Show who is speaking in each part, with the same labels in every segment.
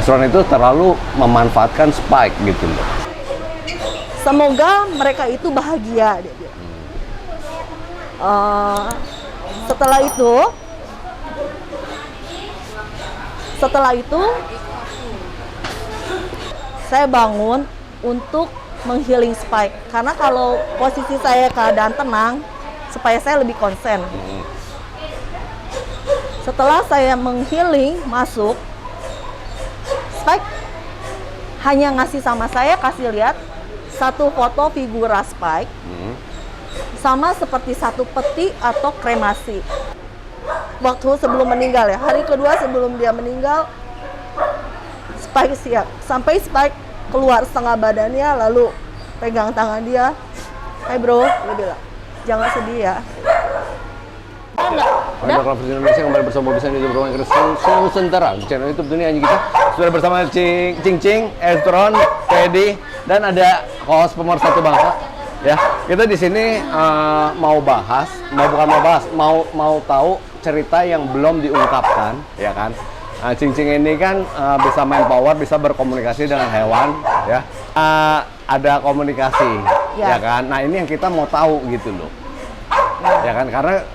Speaker 1: Ezron itu terlalu memanfaatkan Spike gitu loh.
Speaker 2: Semoga mereka itu bahagia, dia bilang. Setelah itu saya bangun untuk menghealing Spike, karena kalau posisi saya keadaan tenang supaya saya lebih konsen. Setelah saya menghealing masuk, Spike hanya ngasih sama saya, kasih lihat satu foto figura Spike sama seperti satu peti atau kremasi waktu sebelum meninggal ya. Hari kedua sebelum dia meninggal, Spike siap. Sampai Spike keluar setengah badannya, lalu pegang tangan dia. Hai bro, dia bilang, jangan sedih ya.
Speaker 1: Ada Clovers Indonesia kembali bersama bisa di Ruang Nusantara di channel YouTube Dunia Anjing kita. Sudah bersama Cing, Ezron, Teddy, dan ada host pemersatu bangsa. Ya, kita di sini mau tahu cerita yang belum diungkapkan, ya kan? Cing ini kan bisa main power, bisa berkomunikasi dengan hewan, ya. Ada komunikasi, ya kan? Nah ini yang kita mau tahu gitu loh, ya kan? Karena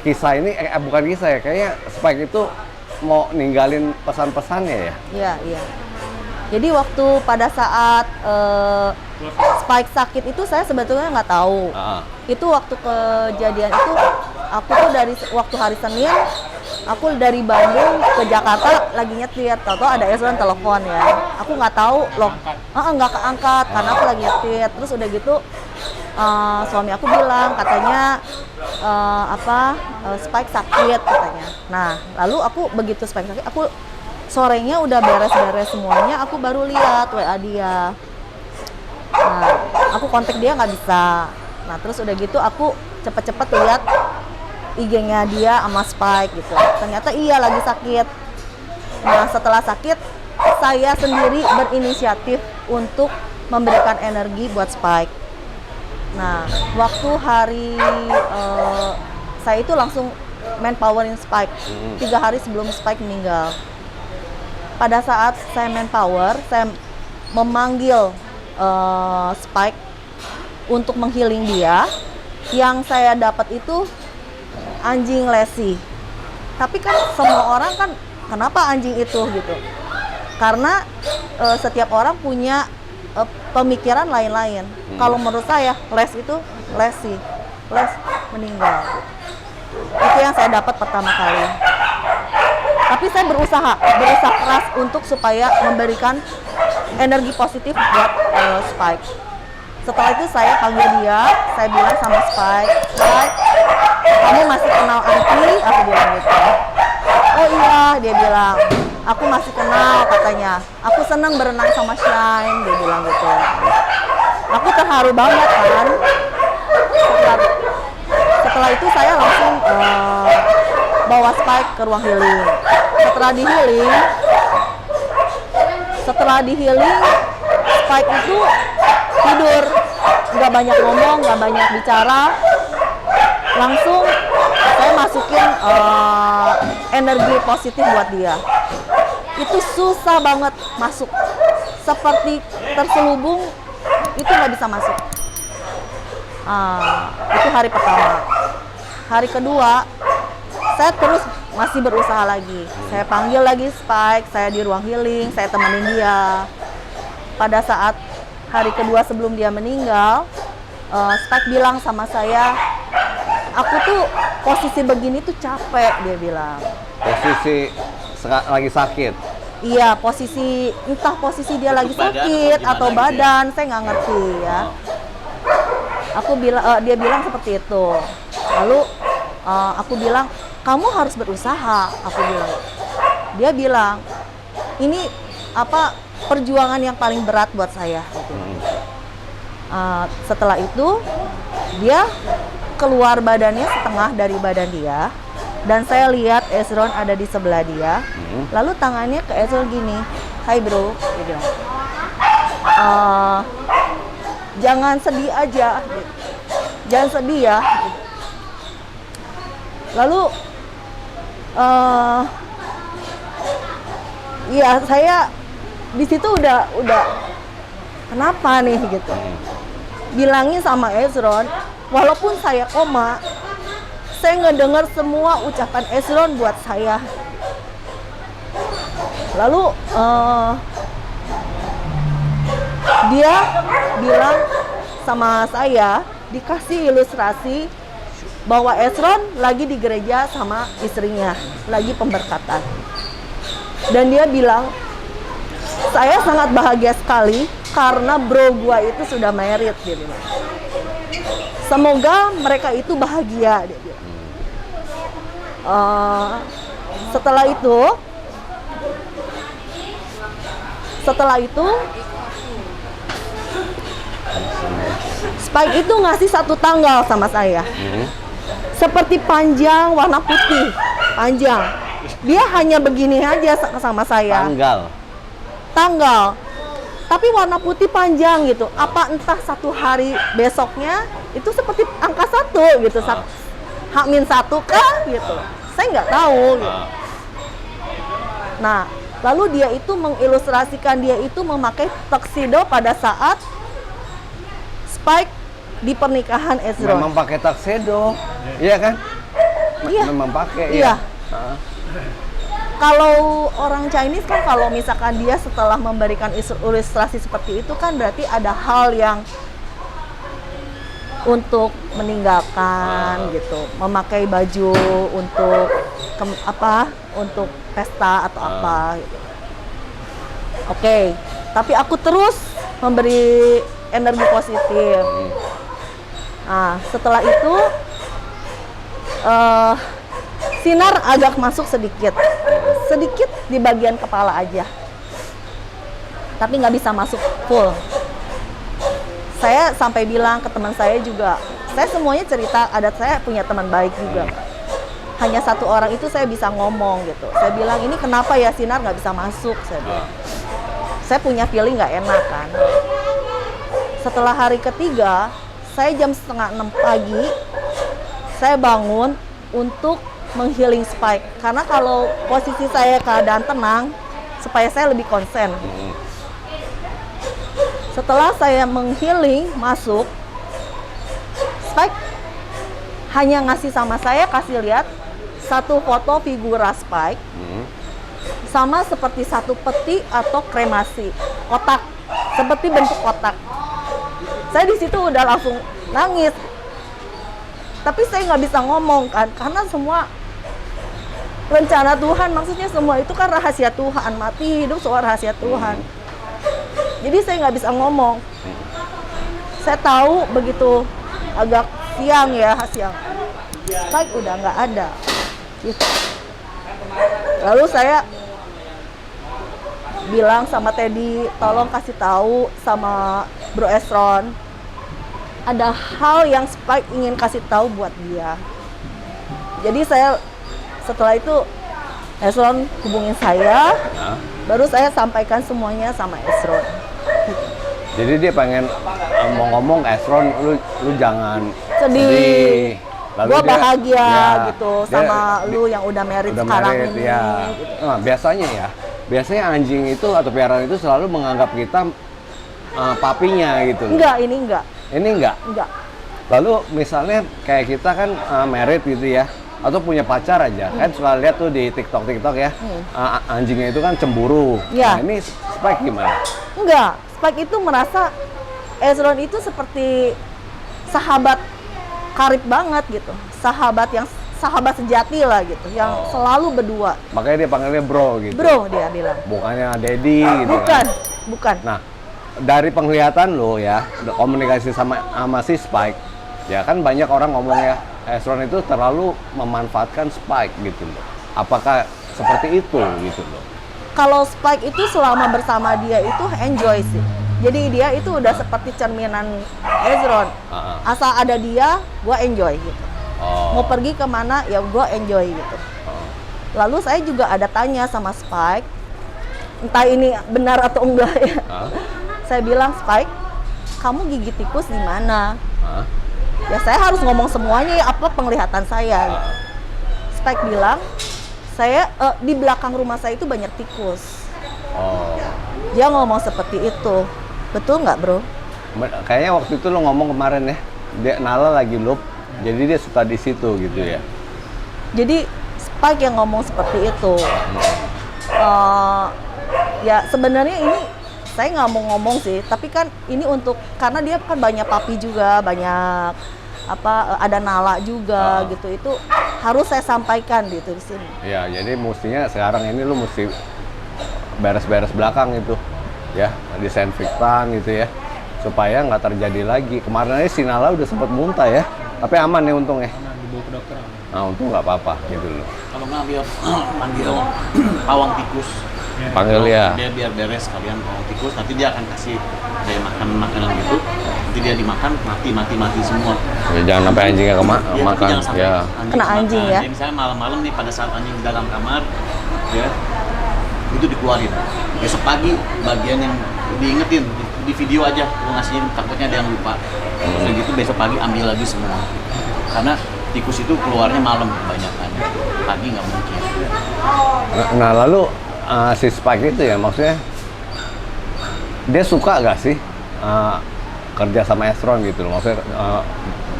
Speaker 1: kisah ini bukan kisah ya, kayaknya Spike itu mau ninggalin pesan-pesannya ya. Iya.
Speaker 2: Jadi waktu pada saat Spike sakit itu saya sebetulnya nggak tahu. Itu waktu kejadian itu aku tuh dari waktu hari Senin aku dari Bandung ke Jakarta lagi nyetir, tahu-tahu ada Ezron telepon ya. Aku nggak tahu loh, nggak keangkat karena aku lagi nyetir. Terus udah gitu suami aku bilang katanya Spike sakit katanya. Nah lalu aku begitu Spike sakit, aku sorenya udah beres-beres semuanya, aku baru lihat WA dia. Nah aku kontak dia nggak bisa. Nah terus udah gitu aku cepet-cepet lihat IG-nya dia sama Spike gitu. Ternyata iya lagi sakit. Nah setelah sakit saya sendiri berinisiatif untuk memberikan energi buat Spike. Nah waktu hari saya itu langsung manpowerin Spike 3 hari sebelum Spike meninggal. Pada saat saya manpower, saya memanggil Spike untuk menghealing dia. Yang saya dapat itu anjing lesi. Tapi kan semua orang kan kenapa anjing itu gitu? Karena setiap orang punya pemikiran lain-lain. Kalau menurut saya les itu lesi, les meninggal. Itu yang saya dapat pertama kali. Tapi saya berusaha keras untuk supaya memberikan energi positif buat Spike. Setelah itu saya panggil dia, saya bilang sama Spike, kamu masih kenal Anti? Aku bilang gitu. Oh iya, dia bilang, aku masih kenal katanya. Aku senang berenang sama Shine, dia bilang gitu. Aku terharu banget kan. Setelah itu saya langsung bawa Spike ke ruang healing. Setelah di healing, Spike itu tidur, nggak banyak ngomong, nggak banyak bicara. Langsung saya masukin energi positif buat dia. Itu susah banget masuk, seperti terselubung, itu nggak bisa masuk. Itu hari pertama. Hari kedua, saya terus masih berusaha lagi. Saya panggil lagi Spike, saya di ruang healing, saya temenin dia. Pada saat hari kedua sebelum dia meninggal, Spike bilang sama saya, aku tuh posisi begini tuh capek, dia bilang.
Speaker 1: Posisi lagi sakit?
Speaker 2: Iya, entah posisi dia lagi sakit atau badan, saya nggak ngerti ya. Dia bilang seperti itu. Lalu aku bilang, kamu harus berusaha, aku bilang. Dia bilang, ini perjuangan yang paling berat buat saya. Setelah itu dia keluar badannya setengah dari badan dia, dan saya lihat Ezron ada di sebelah dia. Lalu tangannya ke Ezron gini, hai bro, dia bilang, jangan sedih aja, jangan sedih ya. Lalu Iya, saya di situ udah kenapa nih gitu. Bilangin sama Ezron, walaupun saya koma, saya ngedengar semua ucapan Ezron buat saya. Lalu dia bilang sama saya, dikasih ilustrasi bahwa Ezron lagi di gereja sama istrinya, lagi pemberkatan. Dan dia bilang, saya sangat bahagia sekali karena bro gua itu sudah married, dia bilang. Semoga mereka itu bahagia, dia bilang. Setelah itu Spike itu ngasih satu tanggal sama saya. Seperti panjang, warna putih, panjang. Dia hanya begini aja sama saya. Tanggal. Tapi warna putih panjang gitu. Apa entah satu hari besoknya itu seperti angka 1 gitu. H-1 kah gitu. Saya nggak tahu gitu. Nah, lalu dia itu mengilustrasikan, dia itu memakai tuxedo pada saat Spike di pernikahan Ezron.
Speaker 1: Memang pakai tuxedo, iya kan?
Speaker 2: Iya.
Speaker 1: Memang pakai.
Speaker 2: Iya. Kalau orang Chinese kan kalau misalkan dia setelah memberikan ilustrasi seperti itu kan berarti ada hal yang untuk meninggalkan gitu, memakai baju untuk untuk pesta atau apa gitu. Oke, tapi aku terus memberi energi positif. Nah, setelah itu sinar agak masuk sedikit di bagian kepala aja, tapi nggak bisa masuk full. Saya sampai bilang ke teman saya juga, saya semuanya cerita, saya punya teman baik juga. Hanya satu orang itu saya bisa ngomong gitu. Saya bilang, ini kenapa ya sinar nggak bisa masuk? Saya bilang, saya punya feeling nggak enak kan. Setelah hari ketiga, saya jam 5:30 pagi, saya bangun untuk menghealing Spike. Karena kalau posisi saya keadaan tenang, supaya saya lebih konsen. Setelah saya menghealing, masuk, Spike hanya ngasih sama saya, kasih lihat satu foto figura Spike, sama seperti satu peti atau kremasi, kotak, seperti bentuk kotak. Saya di situ udah langsung nangis, tapi saya nggak bisa ngomong kan, karena semua rencana Tuhan, maksudnya semua itu kan rahasia Tuhan, mati hidup soal rahasia Tuhan. Jadi saya nggak bisa ngomong. Saya tahu begitu agak siang, Spike udah nggak ada. Gitu. Lalu saya bilang sama Teddy, tolong kasih tahu sama Bro Ezron, ada hal yang Spike ingin kasih tahu buat dia. Jadi saya setelah itu Ezron hubungin saya, baru saya sampaikan semuanya sama Ezron.
Speaker 1: Jadi dia pengen mau ngomong ke Ezron, lu jangan
Speaker 2: sedih. Gue bahagia gitu
Speaker 1: dia,
Speaker 2: sama lu yang udah married sekarang ini.
Speaker 1: Ya.
Speaker 2: Gitu.
Speaker 1: Nah, biasanya anjing itu atau piaraan itu selalu menganggap kita papinya gitu.
Speaker 2: Enggak, ini enggak.
Speaker 1: Ini enggak?
Speaker 2: Enggak.
Speaker 1: Lalu misalnya kayak kita kan married gitu ya, atau punya pacar aja, kan suka lihat tuh di TikTok ya, anjingnya itu kan cemburu.
Speaker 2: Ya.
Speaker 1: Nah, ini Spike gimana?
Speaker 2: Enggak, Spike itu merasa Ezron itu seperti sahabat karib banget gitu, sahabat sejati lah gitu, yang selalu berdua.
Speaker 1: Makanya dia panggilnya bro gitu.
Speaker 2: Bro dia bilang.
Speaker 1: Bukannya daddy gitu.
Speaker 2: Bukan.
Speaker 1: Nah, dari penglihatan lo ya, komunikasi sama si Spike, ya kan banyak orang ngomongnya Ezron itu terlalu memanfaatkan Spike gitu loh. Apakah seperti itu gitu loh?
Speaker 2: Kalau Spike itu selama bersama dia itu enjoy sih. Jadi dia itu udah seperti cerminan Ezron. Asal ada dia, gua enjoy gitu. Mau pergi kemana, ya gua enjoy gitu. Lalu saya juga ada tanya sama Spike, entah ini benar atau enggak ya. Saya bilang, Spike, kamu gigit tikus di mana? Ya saya harus ngomong semuanya ya, apa penglihatan saya. Spike bilang, saya di belakang rumah saya itu banyak tikus.
Speaker 1: Oh.
Speaker 2: Dia ngomong seperti itu. Betul nggak, bro?
Speaker 1: Kayaknya waktu itu lo ngomong kemarin ya, dia Nala lagi loop, jadi dia suka di situ gitu ya.
Speaker 2: Jadi Spike yang ngomong seperti itu. Ya sebenarnya ini saya nggak mau ngomong sih, tapi kan ini karena dia kan banyak papi juga, banyak ada Nala juga gitu, itu harus saya sampaikan gitu di sini.
Speaker 1: Ya, jadi mestinya sekarang ini lu mesti beres-beres belakang itu, ya, disinfektan gitu ya, supaya nggak terjadi lagi. Kemarin aja si Nala udah sempat muntah ya, tapi aman nih untung ya.
Speaker 3: Aman, dibawa ke dokter.
Speaker 1: Nah, untung nggak apa-apa gitu loh.
Speaker 4: Kalau nggak biar panggil pawang tikus.
Speaker 1: Panggil ya.
Speaker 4: Dia biar beres kalian pawang tikus, nanti dia akan kasih kayak makanan gitu. Nanti dia dimakan mati semua.
Speaker 1: Ya, jangan sampai anjingnya
Speaker 4: Tapi
Speaker 1: makan.
Speaker 4: jangan sampai
Speaker 1: Ya.
Speaker 2: Kena anjing ya.
Speaker 4: Jadi misalnya malam-malam nih pada saat anjing di dalam kamar, ya itu dikeluarin. Besok pagi bagian yang diingetin di video aja, gue ngasihin takutnya ada yang lupa. Terus gitu besok pagi ambil lagi semua. Karena tikus itu keluarnya malam kebanyakan, pagi nggak mungkin.
Speaker 1: Nah, lalu si Spike itu ya, maksudnya dia suka gak sih kerja sama Estron gitu loh, maksudnya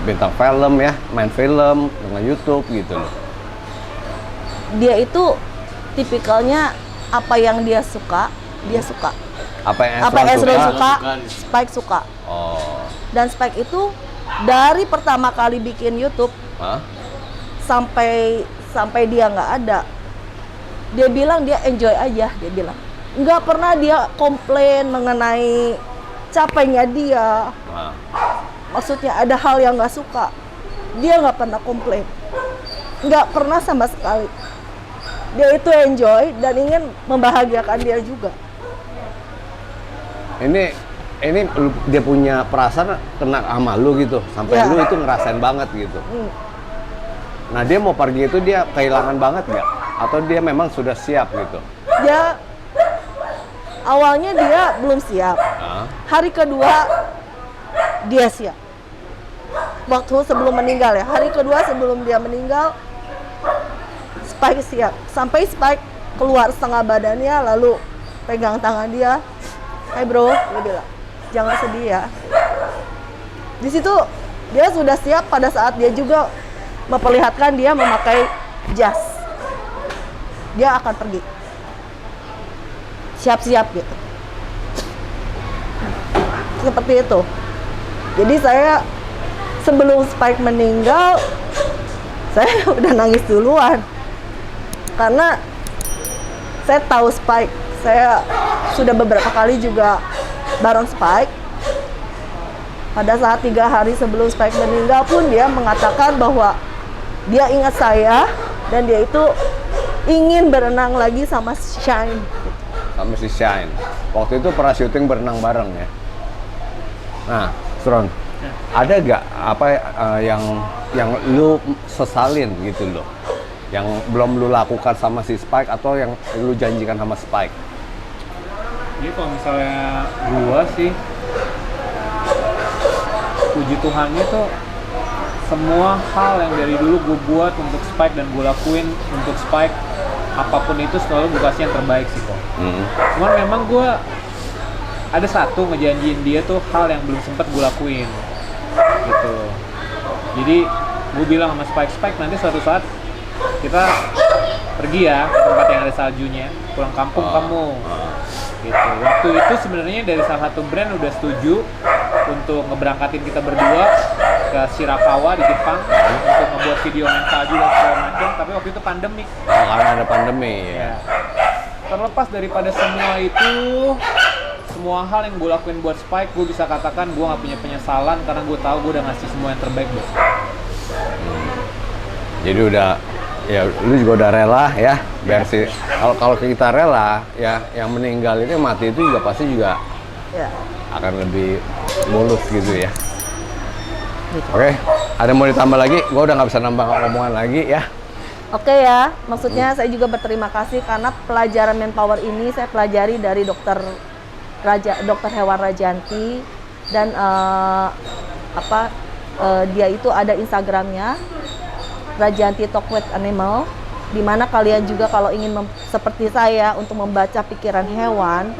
Speaker 1: bintang film ya, main film dengan YouTube gitu loh.
Speaker 2: Dia itu tipikalnya apa yang dia suka, dia suka.
Speaker 1: Apa yang
Speaker 2: Apa yang
Speaker 1: Estron
Speaker 2: Ezra
Speaker 1: suka?
Speaker 2: suka, Spike suka.
Speaker 1: Oh.
Speaker 2: Dan Spike itu dari pertama kali bikin YouTube
Speaker 1: Hah?
Speaker 2: sampai dia nggak ada, dia bilang dia enjoy aja, dia bilang nggak pernah dia komplain mengenai capeknya dia.
Speaker 1: Nah.
Speaker 2: Maksudnya ada hal yang nggak suka, dia nggak pernah komplain, nggak pernah sama sekali. Dia itu enjoy dan ingin membahagiakan dia juga.
Speaker 1: Ini dia punya perasaan kena sama lu gitu, sampai
Speaker 2: Ya.
Speaker 1: lu itu ngerasain banget gitu. Nah, dia mau pergi itu dia kehilangan banget nggak? Atau dia memang sudah siap gitu?
Speaker 2: Dia awalnya dia belum siap. Hari kedua dia siap. Waktu sebelum meninggal ya, hari kedua sebelum dia meninggal, Spike siap. Sampai Spike keluar setengah badannya, lalu pegang tangan dia. Hai bro, dia bilang, jangan sedih ya. Di situ dia sudah siap pada saat dia juga memperlihatkan dia memakai jas. Dia akan pergi. Siap-siap gitu. Seperti itu. Jadi saya sebelum Spike meninggal, saya udah nangis duluan. Karena saya tahu Spike, saya sudah beberapa kali juga bareng Spike. Pada saat 3 hari sebelum Spike meninggal pun dia mengatakan bahwa dia ingat saya dan dia itu ingin berenang lagi sama Shine.
Speaker 1: Sama si Shine. Waktu itu pernah syuting berenang bareng ya. Nah, Stron, ada gak yang lu sesalin gitu loh, yang belum lu lakukan sama si Spike atau yang lu janjikan sama Spike?
Speaker 3: Jadi kalau misalnya gua sih, puji Tuhannya tuh semua hal yang dari dulu gue buat untuk Spike dan gue lakuin untuk Spike, apapun itu selalu gue kasih yang terbaik sih kok. Cuman memang gue ada satu ngejanjiin dia tuh hal yang belum sempet gue lakuin gitu. Jadi gue bilang sama Spike nanti suatu saat kita pergi ya ke tempat yang ada saljunya, pulang kampung kamu gitu. Waktu itu sebenarnya dari salah satu brand udah setuju untuk ngeberangkatin kita berdua ke Shirakawa di Jepang untuk ngebuat video main salju dan segala macam, tapi waktu itu pandemik.
Speaker 1: Oh, karena ada pandemi ya.
Speaker 3: Terlepas daripada semua itu, semua hal yang gue lakuin buat Spike, gue bisa katakan gue gak punya penyesalan karena gue tahu gue udah ngasih semua yang terbaik buat Spike.
Speaker 1: Jadi udah, ya lu juga udah rela ya, biar si kalau kita rela ya, yang meninggal ini mati itu juga pasti juga
Speaker 2: Ya.
Speaker 1: akan lebih mulus gitu ya.
Speaker 2: Gitu.
Speaker 1: Oke, ada mau ditambah lagi? Gue udah nggak bisa nambah omongan lagi ya.
Speaker 2: Oke ya, maksudnya saya juga berterima kasih karena pelajaran Manpower ini saya pelajari dari dokter hewan Rajanti dan dia itu ada Instagramnya Rajanti Talk with Animal. Dimana kalian juga kalau ingin seperti saya untuk membaca pikiran hewan,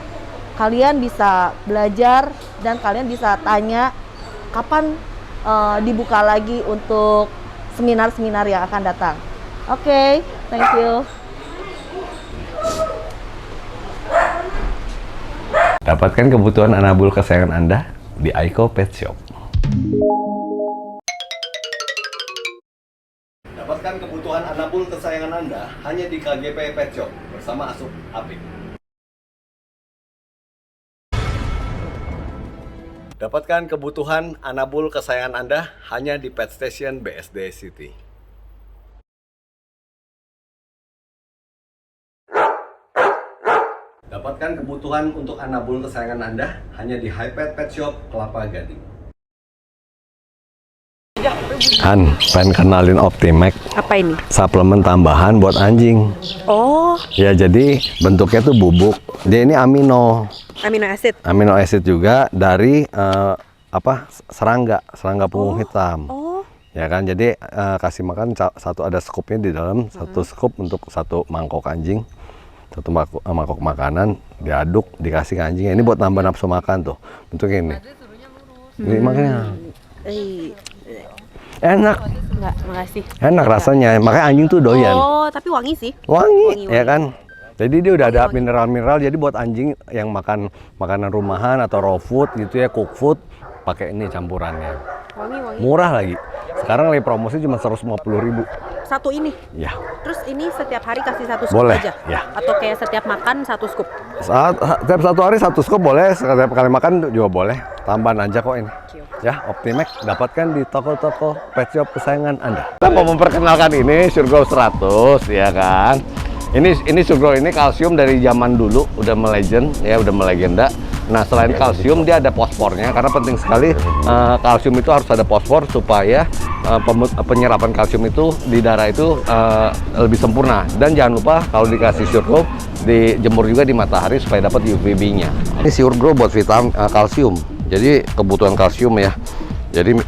Speaker 2: kalian bisa belajar dan kalian bisa tanya kapan dibuka lagi untuk seminar-seminar yang akan datang. Oke, thank you.
Speaker 1: Dapatkan kebutuhan anabul kesayangan Anda di Aiko Pet Shop. Dapatkan kebutuhan anabul kesayangan Anda hanya di KGP Pet Shop bersama Asup Apik. Dapatkan kebutuhan anabul kesayangan Anda hanya di Pet Station BSD City. Dapatkan kebutuhan untuk anabul kesayangan Anda hanya di Hypet Pet Shop Kelapa Gading. Han, pengen kenalin Optimax.
Speaker 2: Apa ini?
Speaker 1: Suplemen tambahan buat anjing.
Speaker 2: Oh,
Speaker 1: Ya, jadi bentuknya tuh bubuk. Dia ini amino
Speaker 2: amino acid.
Speaker 1: juga dari serangga punggung hitam.
Speaker 2: Oh,
Speaker 1: Ya kan, jadi kasih makan satu, ada skupnya di dalam, satu skup untuk satu mangkok anjing. Satu mangkok makanan diaduk, dikasih ke anjing. Ini buat nambah nafsu makan tuh. Bentuknya ini. Ini makanya enak.
Speaker 2: enggak, makasih.
Speaker 1: Enak rasanya. Makanya anjing tuh doyan.
Speaker 2: Oh, tapi wangi sih.
Speaker 1: Wangi, ya kan? Jadi dia udah ada mineral-mineral. Jadi buat anjing yang makan makanan rumahan atau raw food gitu ya, cook food, pakai ini campurannya.
Speaker 2: Wangi.
Speaker 1: Murah lagi. Sekarang lagi promosi cuma 150.000.
Speaker 2: Satu ini.
Speaker 1: Ya.
Speaker 2: Terus ini setiap hari kasih satu scoop
Speaker 1: Boleh,
Speaker 2: aja?
Speaker 1: ya.
Speaker 2: Atau kayak setiap makan satu scoop?
Speaker 1: Setiap satu hari satu scoop boleh, setiap kali makan juga boleh. Tambahan aja kok ini. Ya, Optimax dapatkan di toko-toko pet shop kesayangan Anda. Kita mau memperkenalkan ini Surgrow 100, ya kan? Ini Surgrow ini kalsium dari zaman dulu, udah melegend, ya udah melegenda. Nah, selain kalsium dia ada fosfornya, karena penting sekali kalsium itu harus ada fosfor supaya penyerapan kalsium itu di darah itu lebih sempurna. Dan jangan lupa kalau dikasih Surgrow dijemur juga di matahari supaya dapat UVB-nya. Ini Surgrow buat vitamin kalsium. Jadi kebutuhan kalsium ya. Jadi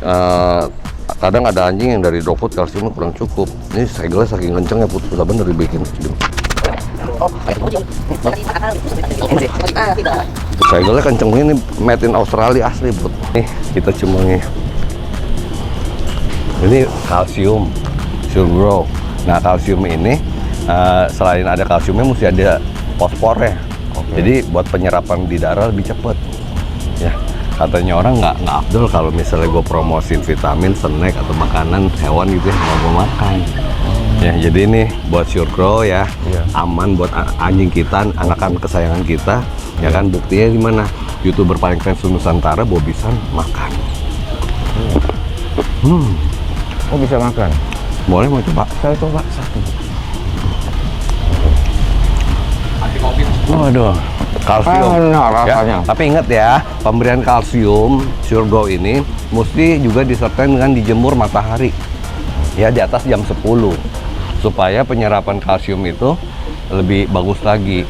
Speaker 1: kadang ada anjing yang dari dog food kalsiumnya kurang cukup. Ini segelnya saking kencengnya susah bener dibikin. Segelnya kenceng ini made in Australia asli bud. Nih kita cuma nih. Ini kalsium Surgrow. Nah kalsium ini selain ada kalsiumnya mesti ada fosfornya. Jadi buat penyerapan di darah lebih cepat. Ya. Katanya orang nggak afdol kalau misalnya gue promosin vitamin, snack atau makanan hewan gitu ya, mau gue makan. Ya jadi ini buat Surgrow ya, aman buat anjing kita, anak-anak kesayangan kita. Ya kan, buktinya di mana? YouTuber paling fans Nusantara Bobisan makan.
Speaker 5: Oh bisa makan?
Speaker 1: Boleh mau coba?
Speaker 5: Saya coba satu.
Speaker 1: Waduh, kalsium.
Speaker 5: Enak rasanya.
Speaker 1: Ya, tapi ingat ya, pemberian kalsium Surgrow ini mesti juga disertai dengan dijemur matahari. Ya di atas jam 10 supaya penyerapan kalsium itu lebih bagus lagi.